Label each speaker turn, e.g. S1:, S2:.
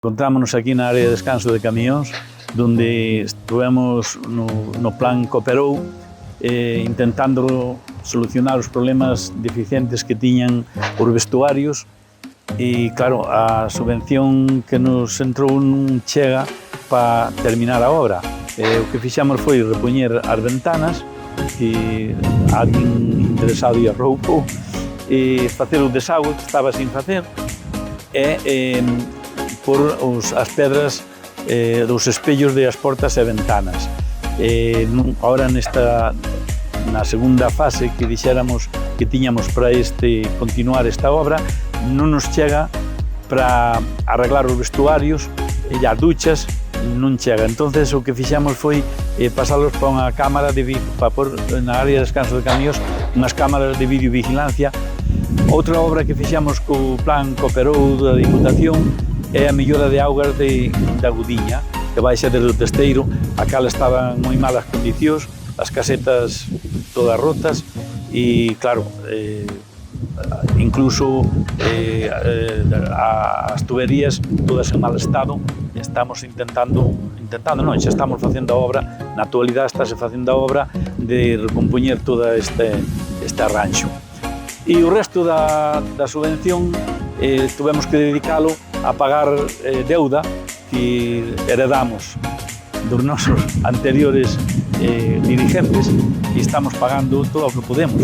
S1: Encontrámonos aquí na área de descanso de camións, donde estivemos no plan Cooperou, intentando solucionar os problemas deficientes que tiñan os vestuarios e, claro, a subvención que nos entrou non chega para terminar a obra. O que fixamos foi repoñer as ventanas, que alguén interesado ia roupou, e facer o desagüe que estaba sin facer, e por as pedras dos espellos das portas e ventanas. Ahora na segunda fase que dixéramos que tiñamos para continuar esta obra, non nos chega para arreglar os vestuarios e as duchas, non chega. Entonces o que fixamos foi pasalos para unha cámara para pôr na área de descanso de camións unhas cámaras de videovigilancia. Outra obra que fixamos co plan Cooperou da Diputación é a mellora de augas da Gudiña, que baixa desde o Testeiro. A cala estaban moi malas condicións, as casetas todas rotas e, claro, incluso as tuberías todas en mal estado. Estamos non, xa estamos facendo a obra, na actualidade estáse facendo a obra de recompoñer todo este arranxo. E o resto da subvención tuvemos que dedicalo a pagar deuda que heredamos dos nosos anteriores dirigentes e estamos pagando todo o que podemos.